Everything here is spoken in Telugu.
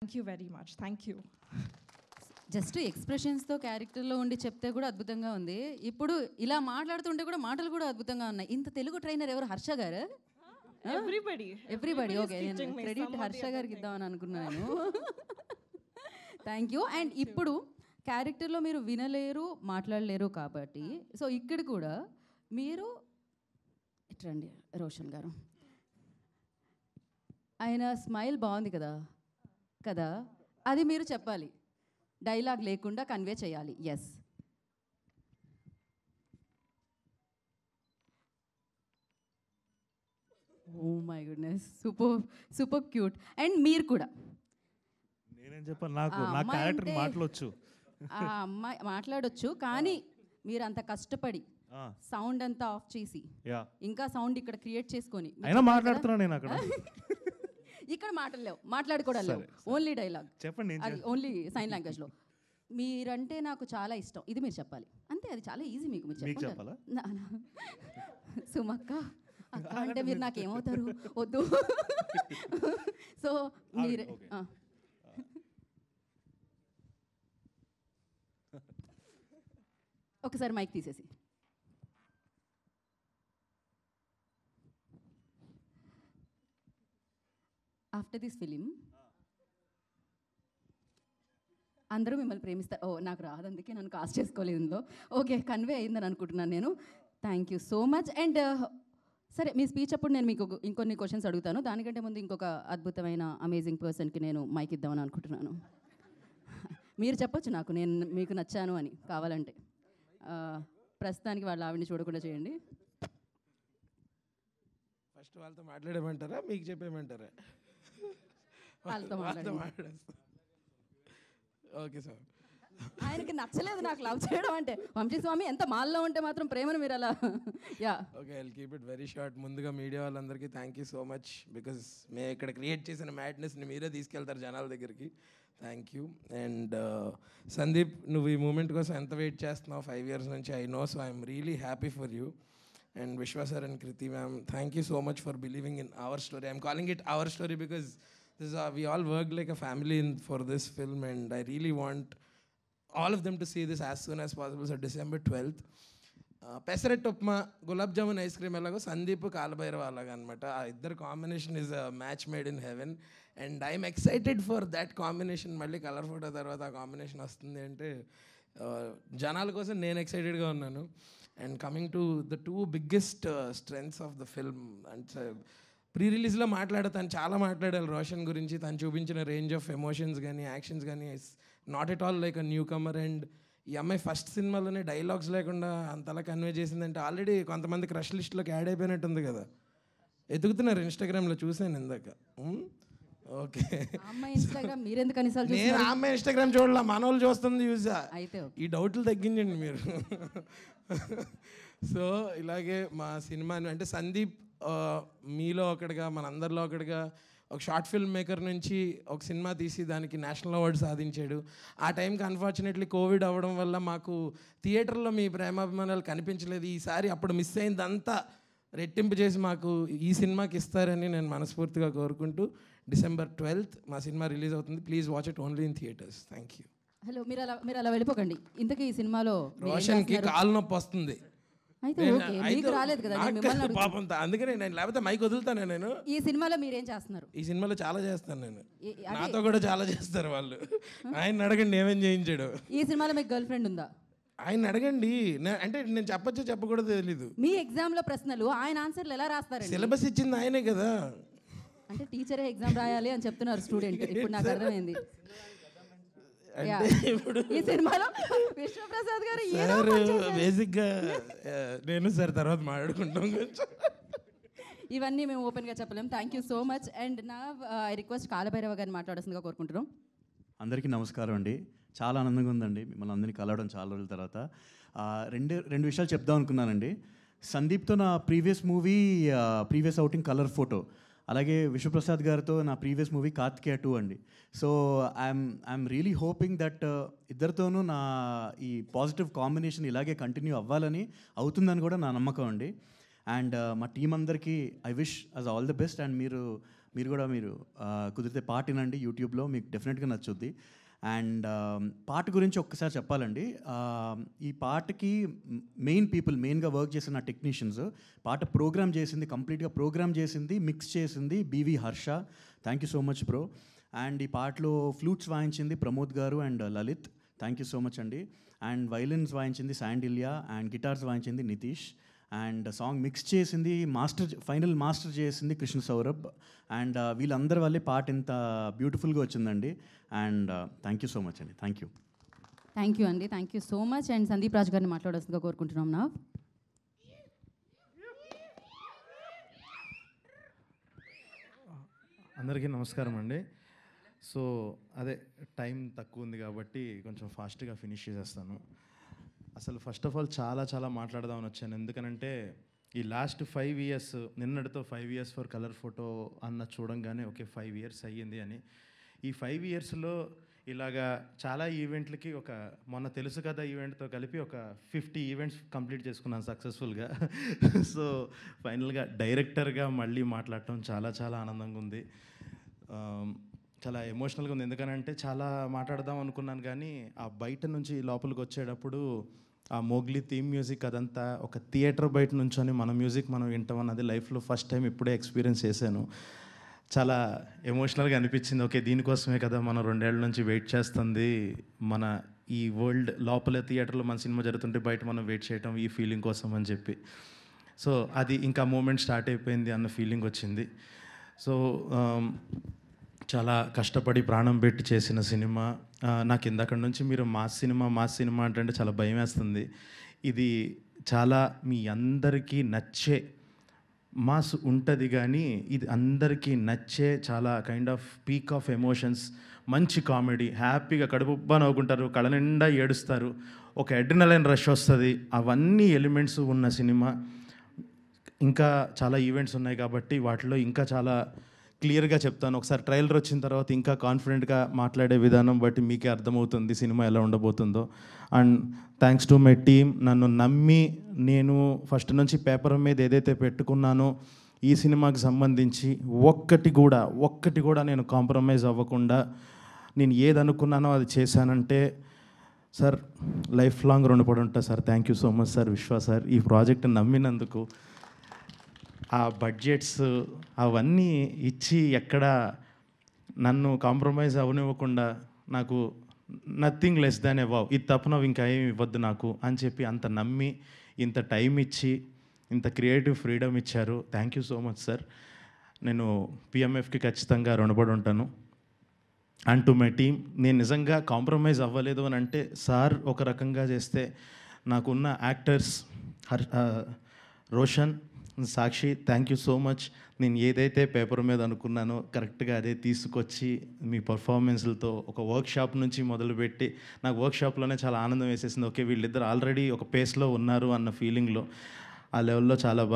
Thank you very much. Thank you. Just ఎక్స్ప్రెషన్స్తో క్యారెక్టర్లో ఉండి చెప్తే కూడా అద్భుతంగా ఉంది. ఇప్పుడు ఇలా మాట్లాడుతుంటే కూడా మాటలు కూడా అద్భుతంగా ఉన్నాయి. ఇంత తెలుగు ట్రైనర్ ఎవరు? హర్ష గారు? ఎవ్రీబడి. ఓకే, నేను క్రెడిట్ హర్ష గారికి ఇద్దామని అనుకున్నాను. Thank you. అండ్ ఇప్పుడు క్యారెక్టర్లో మీరు వినలేరు, మాట్లాడలేరు కాబట్టి సో ఇక్కడ కూడా మీరు ఇట్రండి రోషన్ గారు, ఆయన స్మైల్ బాగుంది కదా కదా, అది మీరు చెప్పాలి, డైలాగ్ లేకుండా కన్వే చేయాలి. Yes. Oh my goodness, super super cute. And మీరు కూడా నేనేం చెప్పాలి, నాకు నా క్యారెక్టర్ మాట్లాడొచ్చు, ఆ అమ్మాయి మాట్లాడొచ్చు, కానీ మీరు అంత కష్టపడి సౌండ్ అంతా ఆఫ్ చేసి ఇంకా సౌండ్ ఇక్కడ క్రియేట్ చేసుకొని అయినా మాట్లాడుతున్నా నేను అక్కడ. ఇక్కడ మాటలేవు, మాట్లాడుకోవడం లేవు, ఓన్లీ డైలాగ్ చెప్పండి. అది ఓన్లీ సైన్ లాంగ్వేజ్లో. మీరంటే నాకు చాలా ఇష్టం, ఇది మీరు చెప్పాలి అంతే. అది చాలా ఈజీ, మీకు మీరు చెప్పాలా? సుమక్క అక్క అంటే మీరు నాకేమవుతారు? వద్దు. సో మీరే ఒకసారి మైక్ తీసేసి. ఆఫ్టర్ దిస్ ఫిలిం అందరూ మిమ్మల్ని ప్రేమిస్తారు. ఓ నాకు రాదు, అందుకే నన్ను కాస్ట్ చేసుకోలేదు ఇందులో. ఓకే, కన్వే అయిందని అనుకుంటున్నాను నేను. Thank you so much. And సరే, మీ స్పీచ్ అప్పుడు నేను మీకు ఇంకొన్ని క్వశ్చన్స్ అడుగుతాను. దానికంటే ముందు ఇంకొక అద్భుతమైన అమేజింగ్ పర్సన్కి నేను మైక్ ఇద్దామని అనుకుంటున్నాను. మీరు చెప్పొచ్చు నాకు నేను మీకు నచ్చాను అని కావాలంటే. ప్రస్తుతానికి వాళ్ళ ఆవిడని చూడకుండా చేయండి. ఫస్ట్ వాళ్ళతో మాట్లాడేమంటారా, మీకు చెప్పేమంటారా? వాళ్ళతో మాట్లాడేస్తా. Okay sir. ఆయనకి నచ్చలేదు నాకు లవ్ చేయడం అంటే. వంశీస్వామి ఎంత మాల్లో ఉంటే మాత్రం ప్రేమను మీరు అలా. Yeah okay, I will keep it very short. ముందుగా మీడియా వాళ్ళందరికీ thank you so much, because మేము ఇక్కడ క్రియేట్ చేసిన మ్యాడ్నెస్ని మీరే తీసుకెళ్తారు జనాల దగ్గరికి. Thank you. అండ్ సందీప్, నువ్వు ఈ మూమెంట్ కోసం ఎంత వెయిట్ చేస్తున్నావు 5 years నుంచి, I know. So I'm really happy for you. And Vishwa sir and Kriti ma'am, thank you so much for believing in our story. I'm calling it our story because we all worked like a family for this film, and I really want all of them to see this as soon as possible. So December 12th. Pesarattu upma, gulab jamun, ice cream ఎలాగో సందీప్ కాలభైరవ అలాగా అనమాట. ఆ ఇద్దరు combination is a match made in heaven. And I'm excited for that combination. మళ్ళీ కలర్ ఫోటో తర్వాత ఆ కాంబినేషన్ వస్తుంది అంటే జనాల కోసం నేను ఎక్సైటెడ్గా ఉన్నాను. And coming to the 2 biggest strengths of the film, and pre రిలీజ్లో తను చాలా మాట్లాడాలి రోషన్ గురించి. తను చూపించిన రేంజ్ ఆఫ్ ఎమోషన్స్ కానీ యాక్షన్స్ కానీ it's not at all like a newcomer. And ఈ అమ్మాయి ఫస్ట్ సినిమాలోనే డైలాగ్స్ లేకుండా అంతలా కన్వే చేసిందంటే ఆల్రెడీ కొంతమంది క్రష్ లిస్ట్లోకి యాడ్ అయిపోయినట్టుంది కదా. ఎదుగుతున్నారు ఇన్స్టాగ్రామ్లో, చూసాను ఇందాక. ఓకే, నేను ఆ అమ్మాయి ఇన్స్టాగ్రామ్ చూడాల, మనోళ్ళు చూస్తుంది చూసా. ఈ డౌట్లు తగ్గించండి మీరు. సో ఇలాగే మా సినిమాని అంటే సందీప్ మీలో ఒకటిగా, మనందరిలో ఒకటిగా, ఒక షార్ట్ ఫిల్మ్ మేకర్ నుంచి ఒక సినిమా తీసి దానికి నేషనల్ అవార్డు సాధించాడు. ఆ టైంకి అన్ఫార్చునేట్లీ కోవిడ్ అవ్వడం వల్ల మాకు థియేటర్లో మీ ప్రేమాభిమానాలు కనిపించలేదు. ఈసారి అప్పుడు మిస్ అయిందంతా రెట్టింపు చేసి మాకు ఈ సినిమాకి ఇస్తారని నేను మనస్ఫూర్తిగా కోరుకుంటూ, December 12th మా సినిమా రిలీజ్ అవుతుంది. Please watch it only in theatres. Thank you. Hello, మీరు అలా వెళ్ళిపోకండి. ఇంతకీ ఈ సినిమాలో రోషన్కి కాలు నొప్పి వస్తుంది, పాపం, అందుకనే నేను లేకపోతే మైక్ వదులుతాను. నేను ఈ సినిమాలో మీరేం చేస్తున్నారు? ఈ సినిమాలో చాలా చేస్తాను నేను, నాతో కూడా చాలా చేస్తారు వాళ్ళు. ఆయన అడగండి ఏమేం చేయించాడు. ఈ సినిమాలో మీకు గర్ల్ ఫ్రెండ్ ఉందా? ఆయన అడగండి. అంటే నేను చెప్పచ్చో చెప్పకూడదు తెలీదు. మీ ఎగ్జామ్ లో ప్రశ్నలు ఆయన ఆన్సర్లు ఎలా రాస్తారు? సిలబస్ ఇచ్చింది ఆయనే కదా. అంటే టీచరే ఎగ్జామ్ రాయాలి అని చెప్తున్నారు స్టూడెంట్. ఇప్పుడు నాకు అర్థమైంది. ఈ సినిమాలో విశ్వప్రసాద్ గారు బేసిక్గా నేను సార్ తర్వాత మాట్లాడుకుంటాం. ఇవన్నీ మేము ఓపెన్గా చెప్పలేము. Thank you so much. And నా ఐ రిక్వెస్ట్ కాలభైరవ గారిని మాట్లాడాల్సిందిగా కోరుకుంటున్నాం. అందరికీ నమస్కారం అండి. చాలా ఆనందంగా ఉందండి మిమ్మల్ని అందరినీ కలవడం చాలా రోజుల తర్వాత. రెండు విషయాలు చెప్దాం అనుకున్నానండి. సందీప్తో నా ప్రీవియస్ అవుటింగ్ కలర్ ఫోటో, అలాగే విశ్వప్రసాద్ గారితో నా ప్రీవియస్ మూవీ కార్తికేయ 2 అండి. So I'm really hoping that ఇద్దరితోనూ నా ఈ పాజిటివ్ కాంబినేషన్ ఇలాగే కంటిన్యూ అవ్వాలని, అవుతుందని కూడా నా నమ్మకం అండి. అండ్ మా టీం అందరికీ I wish as all the best. And మీరు మీరు కుదిరితే పాట వినండి యూట్యూబ్లో, మీకు డెఫినెట్గా నచ్చుద్ది. అండ్ పాట గురించి ఒక్కసారి చెప్పాలండి. ఈ పాటకి మెయిన్గా వర్క్ చేసిన టెక్నీషియన్స్, పాట కంప్లీట్గా ప్రోగ్రామ్ చేసింది, మిక్స్ చేసింది B V Harsha. Thank you so much bro. And ఈ పాటలో ఫ్లూట్స్ వాయించింది Pramod garu and Lalit. Thank you so much అండి. అండ్ వైలిన్స్ వాయించింది శాండిల్యా అండ్ గిటార్స్ వాయించింది నితీష్. అండ్ సాంగ్ మిక్స్ చేసింది ఫైనల్ మాస్టర్ చేసింది కృష్ణ సౌరభ్. అండ్ వీళ్ళందరి వల్లే పాట ఇంత బ్యూటిఫుల్గా వచ్చిందండి. And thank you so much అండి. థ్యాంక్ యూ అండి. Thank you so much. And Sandeep Raj గారిని మాట్లాడాల్సిందిగా కోరుకుంటున్నాం నా. అందరికీ నమస్కారం అండి. సో అదే టైం తక్కువ ఉంది కాబట్టి కొంచెం ఫాస్ట్గా ఫినిష్ చేసేస్తాను. అసలు ఫస్ట్ ఆఫ్ ఆల్ చాలా మాట్లాడదామని వచ్చాను. ఎందుకనంటే ఈ లాస్ట్ 5 years, నిన్నటితో 5 years ఫర్ కలర్ ఫోటో అన్న చూడంగానే ఓకే 5 years అయ్యింది అని. ఈ 5 yearsలో ఇలాగా చాలా ఈవెంట్లకి మొన్న తెలుసు కదా ఈవెంట్తో కలిపి ఒక 50 ఈవెంట్స్ కంప్లీట్ చేసుకున్నాను సక్సెస్ఫుల్గా. సో ఫైనల్గా డైరెక్టర్గా మళ్ళీ మాట్లాడటం చాలా ఆనందంగా ఉంది. చాలా ఎమోషనల్గా ఉంది. ఎందుకనంటే చాలా మాట్లాడదాం అనుకున్నాను కానీ ఆ బయట నుంచి లోపలికి వచ్చేటప్పుడు ఆ మోగ్లీ థీమ్ మ్యూజిక్ అదంతా ఒక థియేటర్ బయట నుంచొని మన మ్యూజిక్ మనం వింటాం అన్నది లైఫ్లో ఫస్ట్ టైం ఇప్పుడే ఎక్స్పీరియన్స్ చేశాను. చాలా ఎమోషనల్గా అనిపించింది. ఓకే దీనికోసమే కదా మనం 2 ఏళ్ళ నుంచి వెయిట్ చేస్తుంది. మన ఈ వరల్డ్ లోపల థియేటర్లో మన సినిమా జరుగుతుంటే బయట మనం వెయిట్ చేయటం ఈ ఫీలింగ్ కోసం అని చెప్పి. సో అది ఇంకా మూమెంట్ స్టార్ట్ అయిపోయింది అన్న ఫీలింగ్ వచ్చింది. సో చాలా కష్టపడి ప్రాణం పెట్టి చేసిన సినిమా. నాకు ఇందాక నుంచి మీరు మాస్ సినిమా అంటే చాలా భయం వేస్తుంది. ఇది చాలా మీ అందరికీ నచ్చే మాస్ ఉంటుంది కానీ ఇది అందరికీ నచ్చే చాలా kind off peak of emotions, మంచి కామెడీ, హ్యాపీగా కడుపుబ్బా నవ్వుకుంటారు, కళ్ళ నిండా ఏడుస్తారు, ఒక అడ్రినలైన్ రష్ వస్తుంది. అవన్నీ ఎలిమెంట్స్ ఉన్న సినిమా. ఇంకా చాలా ఈవెంట్స్ ఉన్నాయి కాబట్టి వాటిలో ఇంకా చాలా క్లియర్గా చెప్తాను. ఒకసారి ట్రైలర్ వచ్చిన తర్వాత ఇంకా కాన్ఫిడెంట్గా మాట్లాడే విధానం బట్టి మీకే అర్థమవుతుంది సినిమా ఎలా ఉండబోతుందో. And thanks to my team. నన్ను నమ్మి నేను ఫస్ట్ నుంచి పేపర్ మీద ఏదైతే పెట్టుకున్నానో ఈ సినిమాకి సంబంధించి ఒక్కటి కూడా నేను కాంప్రమైజ్ అవ్వకుండా నేను ఏది అనుకున్నానో అది చేశానంటే సార్ లైఫ్ లాంగ్ రుణపడి ఉంటా sir. Thank you so much sir, విశ్వ సార్, ఈ ప్రాజెక్ట్ నమ్మినందుకు. ఆ బడ్జెట్స్ అవన్నీ ఇచ్చి ఎక్కడ నన్ను కాంప్రమైజ్ అవనివ్వకుండా నాకు నథింగ్ లెస్ దాన్ అబౌవ్, ఇది తప్ప నువ్వు ఇంకా ఏమి ఇవ్వద్దు నాకు అని చెప్పి అంత నమ్మి ఇంత టైం ఇచ్చి ఇంత క్రియేటివ్ ఫ్రీడమ్ ఇచ్చారు. Thank you so much sir. నేను పిఎంఎఫ్కి ఖచ్చితంగా రుణపడి ఉంటాను. అండ్ టు మై టీమ్, నేను నిజంగా కాంప్రమైజ్ అవ్వలేదు అని అంటే సార్ ఒక రకంగా చేస్తే నాకున్న actors Roshan, Sakshi, thank you so much. నేను ఏదైతే పేపర్ మీద అనుకున్నానో కరెక్ట్గా అదే తీసుకొచ్చి మీ పర్ఫార్మెన్స్లతో ఒక వర్క్షాప్ నుంచి మొదలుపెట్టి నాకు వర్క్షాప్లోనే చాలా ఆనందం వేసేసింది. ఓకే వీళ్ళిద్దరు ఆల్రెడీ ఒక పేస్లో ఉన్నారు అన్న ఫీలింగ్లో ఆ లెవెల్లో చాలా బాగా